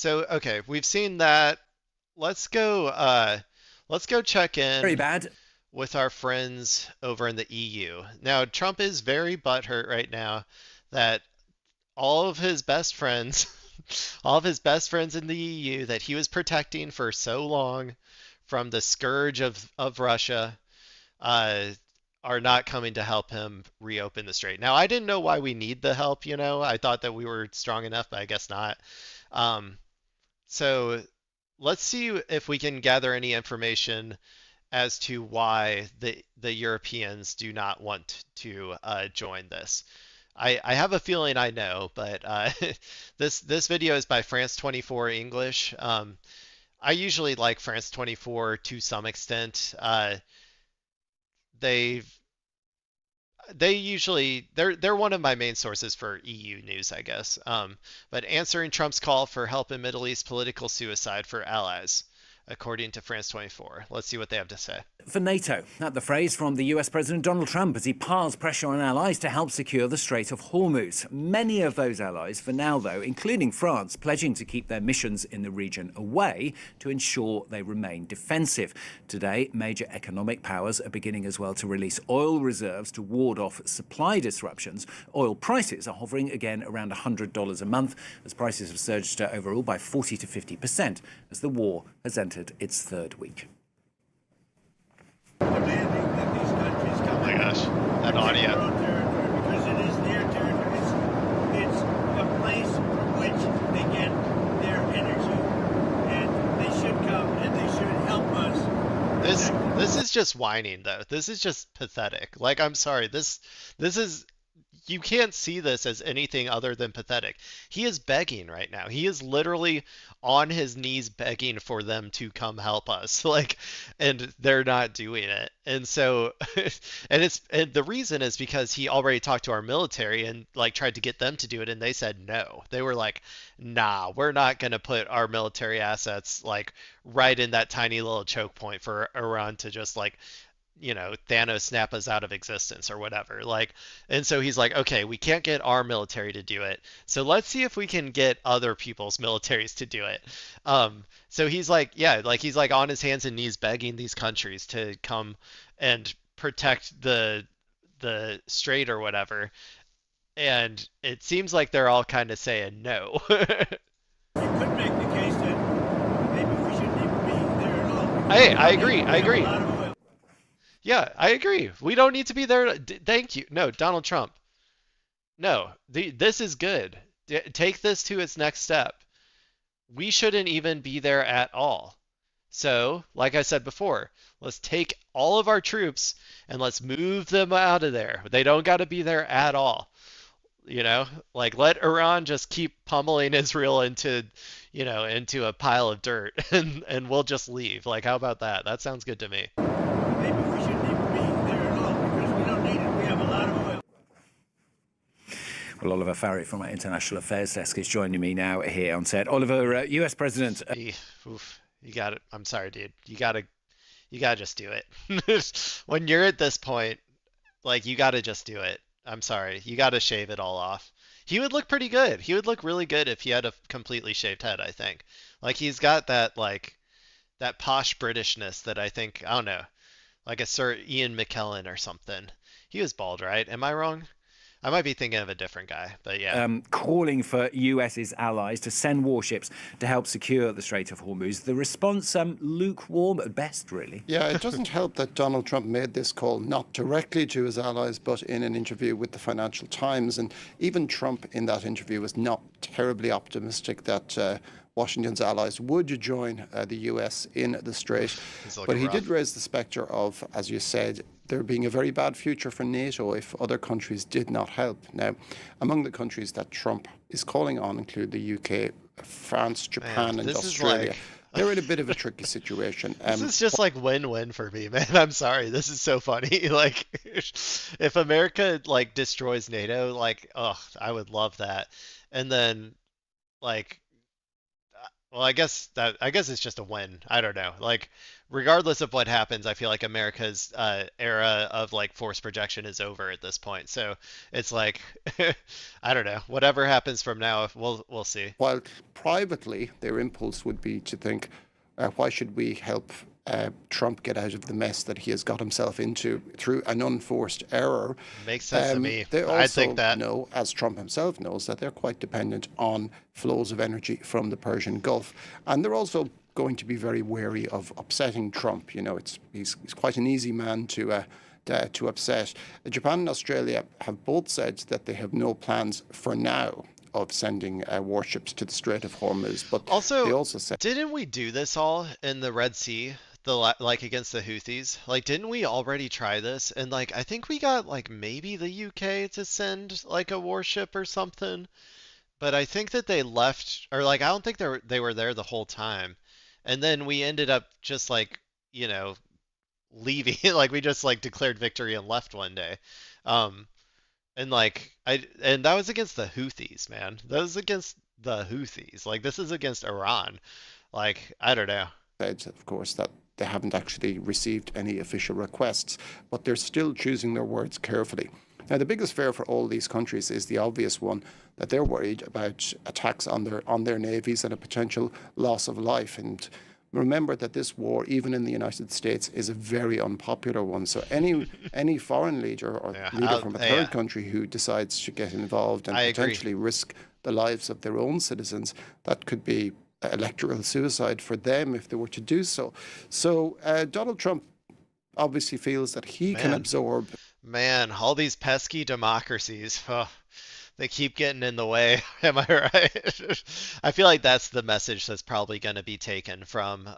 So okay, we've seen that. Let's go let's go check Very in bad. with our friends over in the EU. Now, Trump is very butthurt right now that all of his best friends, all of his best friends in the EU that he was protecting for so long from the scourge of Russia, uh, are not coming to help him reopen the strait. Now, I didn't know why we need the help, you know. I thought that we were strong enough, but I guess not. Um, so let's see if we can gather any information as to why the Europeans do not want to join this. I have a feeling I know, but this video is by France 24 English. I usually like France 24 to some extent. They they usually they're one of my main sources for EU news, I guess. But answering Trump's call for help in Middle East political suicide for allies, according to France 24. Let's see what they have to say. For NATO. That's the phrase from the US President Donald Trump as he piles pressure on allies to help secure the Strait of Hormuz. Many of those allies, for now though, including France, pledging to keep their missions in the region away to ensure they remain defensive. Today, major economic powers are beginning as well to release oil reserves to ward off supply disruptions. Oil prices are hovering again around $100 a month as prices have surged overall by 40 to 50% as the war has entered its third week. Demanding that these countries Oh come my in gosh, that and take their audio. own territory because it is their territory. It's a place from which they get their energy, and they should come and they should help us This protect it. this is just whining though. This is just pathetic. Like I'm sorry. This is you can't see this as anything other than pathetic. He is begging right now. He is literally on his knees begging for them to come help us. Like, and they're not doing it. And so, and the reason is because he already talked to our military and like tried to get them to do it, and they said no. They were like, nah, we're not gonna put our military assets like right in that tiny little choke point for Iran to just like Thanos snap us out of existence or whatever. Like, and so he's like, okay, we can't get our military to do it. So let's see if we can get other people's militaries to do it. So he's like, yeah, like he's like on his hands and knees begging these countries to come and protect the strait or whatever. And it seems like they're all kind of saying no. You could make the case that maybe we shouldn't even be there at all because Hey, we I don't need agree. it. I We have a agree. lot of oil. Yeah, I agree. We don't need to be there. Thank you. No, Donald Trump. No, this is good. Take this to its next step. We shouldn't even be there at all. So, like I said before, let's take all of our troops and let's move them out of there. They don't got to be there at all. You know, like let Iran just keep pummeling Israel into a pile of dirt and we'll just leave. Like how about that? That sounds good to me. Maybe we shouldn't even be there at all because we don't need it. We have a lot of oil. Well, Oliver Farry from our International Affairs Desk is joining me now here on set. Oliver, US President. Oof, you got it. I'm sorry, dude. You gotta just do it. When you're at this point, like you gotta just do it. I'm sorry. You gotta shave it all off. He would look pretty good. He would look really good if he had a completely shaved head, I think. Like he's got that like that posh Britishness that I think, I don't know, like a Sir Ian McKellen or something. He was bald, right? Am I wrong? I might be thinking of a different guy, but yeah. Calling for US's allies to send warships to help secure the Strait of Hormuz. The response, lukewarm at best, really. Yeah, it doesn't help that Donald Trump made this call not directly to his allies, but in an interview with the Financial Times. And even Trump in that interview was not terribly optimistic that Washington's allies would join the US in the strait. He's But looking he did rough. raise the spectre of, as you said, there being a very bad future for NATO if other countries did not help. Now, among the countries that Trump is calling on include the UK, France, Man, Japan, and this is Australia. like They're in a bit of a tricky situation. this is just like win-win for me, man. I'm sorry. This is so funny. Like if America like destroys NATO, like oh, I would love that. And then like well, I guess it's just a win. I don't know. Like regardless of what happens, I feel like America's era of like force projection is over at this point. So it's like, I don't know, whatever happens from now, we'll see. While privately, their impulse would be to think, why should we help Trump get out of the mess that he has got himself into through an unforced error? Makes sense to me. They I also think that. know, as Trump himself knows, that they're quite dependent on flows of energy from the Persian Gulf. And they're also going to be very wary of upsetting Trump. You know, he's quite an easy man to upset. Japan and Australia have both said that they have no plans for now of sending warships to the Strait of Hormuz, but Also, they also said didn't we do this all in the Red Sea? Like against the Houthis? Like, didn't we already try this? And like, I think we got like maybe the UK to send like a warship or something. But I think that they left, or like, I don't think they were there the whole time. And then we ended up just like, you know, leaving. Like we just like declared victory and left one day. Um, and like and that was against the Houthis, man. That was against the Houthis. Like this is against Iran. Like I don't know. said, of course, that they haven't actually received any official requests, but they're still choosing their words carefully. Now, the biggest fear for all these countries is the obvious one, that they're worried about attacks on their navies and a potential loss of life. And remember that this war, even in the United States, is a very unpopular one. So any foreign leader or leader from a third country who decides to get involved and potentially risk the lives of their own citizens, that could be electoral suicide for them if they were to do so. So Donald Trump obviously feels that he can absorb. Man, all these pesky democracies. Oh, they keep getting in the way. Am I right? I feel like that's the message that's probably going to be taken from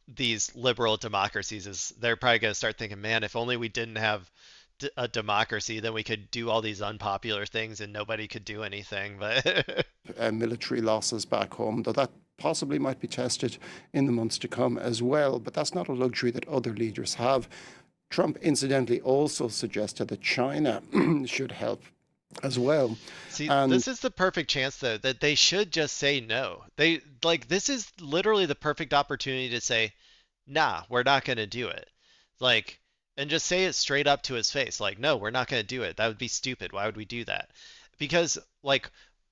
these liberal democracies. Is they're probably going to start thinking, man, if only we didn't have a democracy, then we could do all these unpopular things and nobody could do anything. But military losses back home, though that possibly might be tested in the months to come as well. But that's not a luxury that other leaders have. Trump, incidentally, also suggested that China should help as well. See, this is the perfect chance, though, that they should just say no. This is literally the perfect opportunity to say, nah, we're not going to do it. Like, and just say it straight up to his face. Like, no, we're not going to do it. That would be stupid. Why would we do that? Because, like,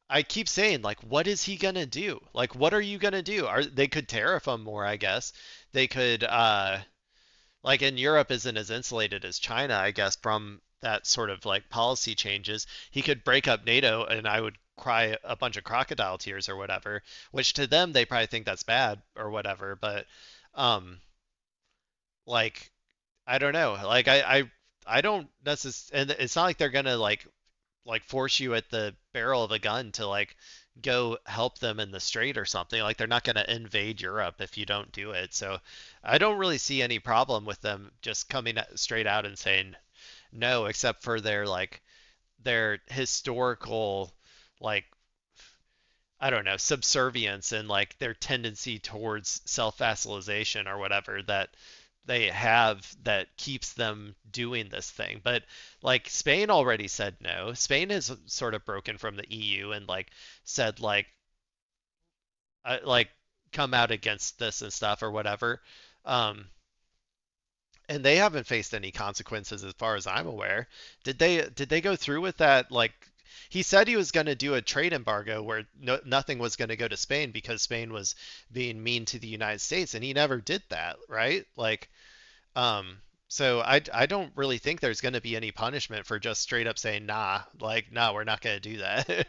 I keep saying, like, what is he going to do? Like, what are you going to do? They could tariff him more, I guess. They could, like in Europe isn't as insulated as China, I guess, from that sort of like policy changes. He could break up NATO and I would cry a bunch of crocodile tears or whatever, which to them they probably think that's bad or whatever, but like I don't know. Like I don't necessarily, and it's not like they're gonna like force you at the barrel of a gun to like go help them in the strait or something. Like they're not going to invade Europe if you don't do it. So I don't really see any problem with them just coming straight out and saying no, except for their historical like I don't know, subservience and like their tendency towards self-vassalization or whatever that they have that keeps them doing this thing. But like Spain already said no. Spain has sort of broken from the EU and like said like come out against this and stuff or whatever. Um, and they haven't faced any consequences as far as I'm aware. Did they go through with that? Like he said he was going to do a trade embargo where nothing was going to go to Spain because Spain was being mean to the United States, and he never did that, right? Like, so I don't really think there's going to be any punishment for just straight up saying nah, like nah, we're not going to do that.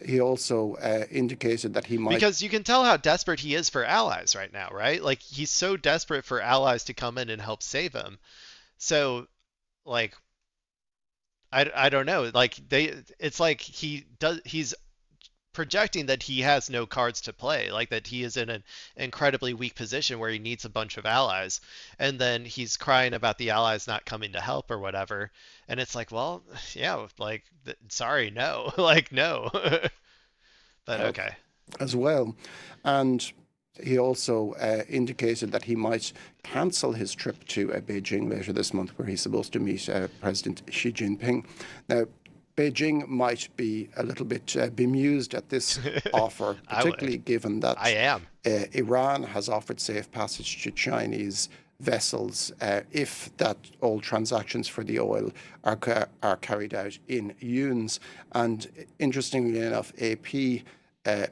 He also indicated that he might. Because you can tell how desperate he is for allies right now, right? Like he's so desperate for allies to come in and help save him. So, like, I don't know. Like it's like he's projecting that he has no cards to play, like that he is in an incredibly weak position where he needs a bunch of allies, and then he's crying about the allies not coming to help or whatever. And it's like, well, yeah, like, sorry, no, like, no. But okay. As well. And he also indicated that he might cancel his trip to Beijing later this month, where he's supposed to meet President Xi Jinping. Now, Beijing might be a little bit bemused at this offer, particularly given that I am. Iran has offered safe passage to Chinese vessels if that all transactions for the oil are carried out in yuans. And interestingly enough, AP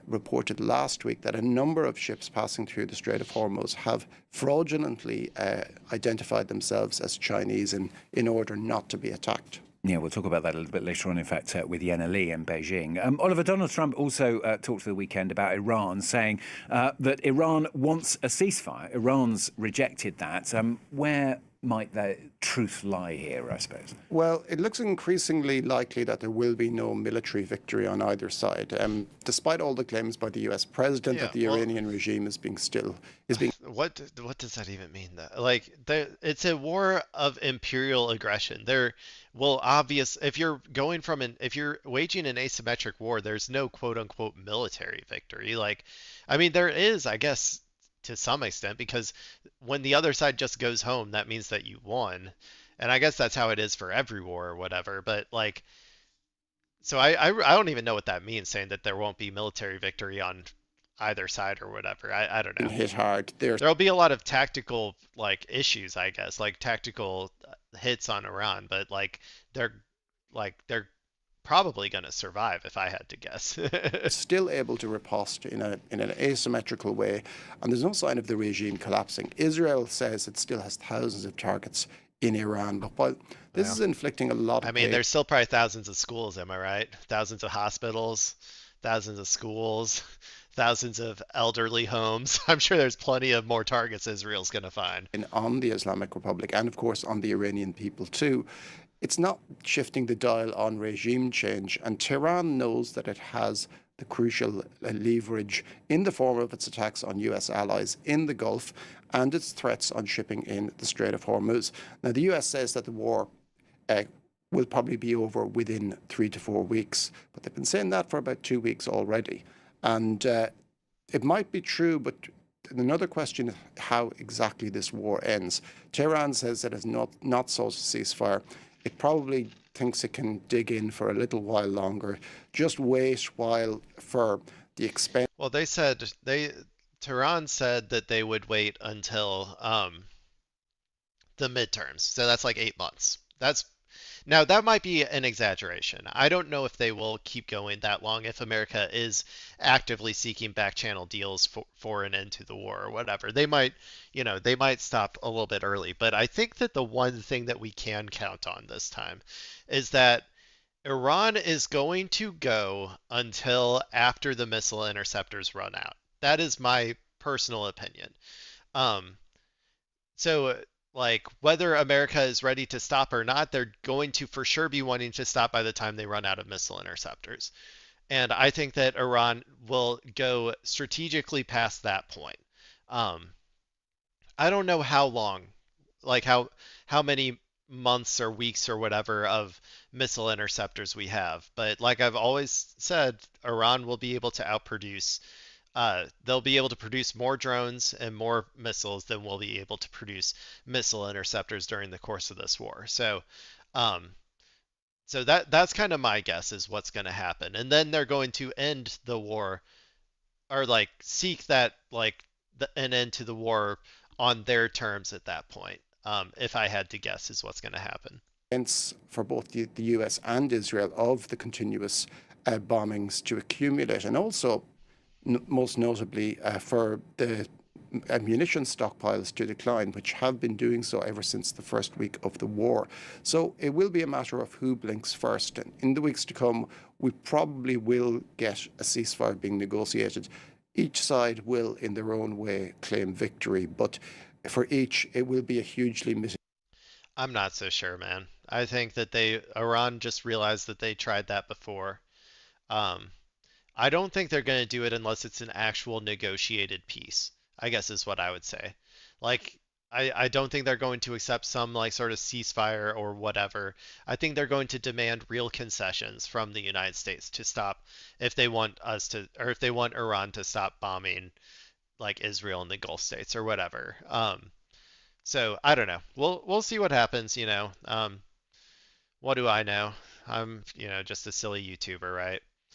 reported last week that a number of ships passing through the Strait of Hormuz have fraudulently identified themselves as Chinese in order not to be attacked. Yeah, we'll talk about that a little bit later on, in fact, with Yana Lee in Beijing. Oliver, Donald Trump also talked the weekend about Iran, saying that Iran wants a ceasefire. Iran's rejected that. Where might the truth lie here, I suppose? Well, it looks increasingly likely that there will be no military victory on either side, despite all the claims by the U.S. president Yeah, that the well, Iranian regime is being. what does that even mean though? Like it's a war of imperial aggression. There will obvious if you're waging an asymmetric war, there's no quote unquote military victory. Like I mean there is, I guess to some extent because when the other side just goes home, that means that you won. And I guess that's how it is for every war or whatever, but like so I don't even know what that means saying that there won't be military victory on either side or whatever. I don't know. Hit hard. There'll be a lot of tactical like issues, I guess, like tactical hits on Iran, but they're they're probably going to survive if I had to guess. Still able to riposte in an asymmetrical way, and there's no sign of the regime collapsing. Israel says it still has thousands of targets in Iran, but while this is inflicting a lot I of mean, pain, there's still probably thousands of schools, am I right? Thousands of hospitals, thousands of schools, thousands of elderly homes. I'm sure there's plenty of more targets Israel's going to find. on the Islamic Republic and, of course, on the Iranian people too. It's not shifting the dial on regime change, and Tehran knows that it has the crucial leverage in the form of its attacks on US allies in the Gulf and its threats on shipping in the Strait of Hormuz. Now, the US says that the war uh, will probably be over within 3 to 4 weeks, but they've been saying that for about 2 weeks already. And it might be true, but another question is how exactly this war ends. Tehran says it has not sought a ceasefire. It probably thinks it can dig in for a little while longer. Just wait while for the expense. Well, Tehran said that they would wait until the midterms. So that's like 8 months. Now that might be an exaggeration. I don't know if they will keep going that long if America is actively seeking back channel deals for an end to the war or whatever. They might stop a little bit early, but I think that the one thing that we can count on this time is that Iran is going to go until after the missile interceptors run out. That is my personal opinion. Um, so, like, whether America is ready to stop or not, they're going to for sure be wanting to stop by the time they run out of missile interceptors. And I think that Iran will go strategically past that point. Um, I don't know how long, like how many months or weeks or whatever of missile interceptors we have, but like I've always said, Iran will be able to outproduce they'll be able to produce more drones and more missiles than we'll be able to produce missile interceptors during the course of this war. Um, so that's kind of my guess is what's going to happen. And then they're going to end the war or like seek that an end to the war on their terms at that point. If I had to guess, is what's going to happen. For both the US and Israel of the continuous bombings to accumulate, and also most notably for the ammunition stockpiles to decline, which have been doing so ever since the first week of the war. So it will be a matter of who blinks first. And in the weeks to come, we probably will get a ceasefire being negotiated. Each side will, in their own way, claim victory, but for each, it will be a hugely I'm not so sure, man. I think that Iran just realized that they tried that before. Um, I don't think they're going to do it unless it's an actual negotiated peace, I guess is what I would say. Like, I don't think they're going to accept some like sort of ceasefire or whatever. I think they're going to demand real concessions from the United States to stop if they want or if they want Iran to stop bombing like Israel and the Gulf states or whatever. So I don't know. We'll see what happens, What do I know? I'm, just a silly YouTuber, right?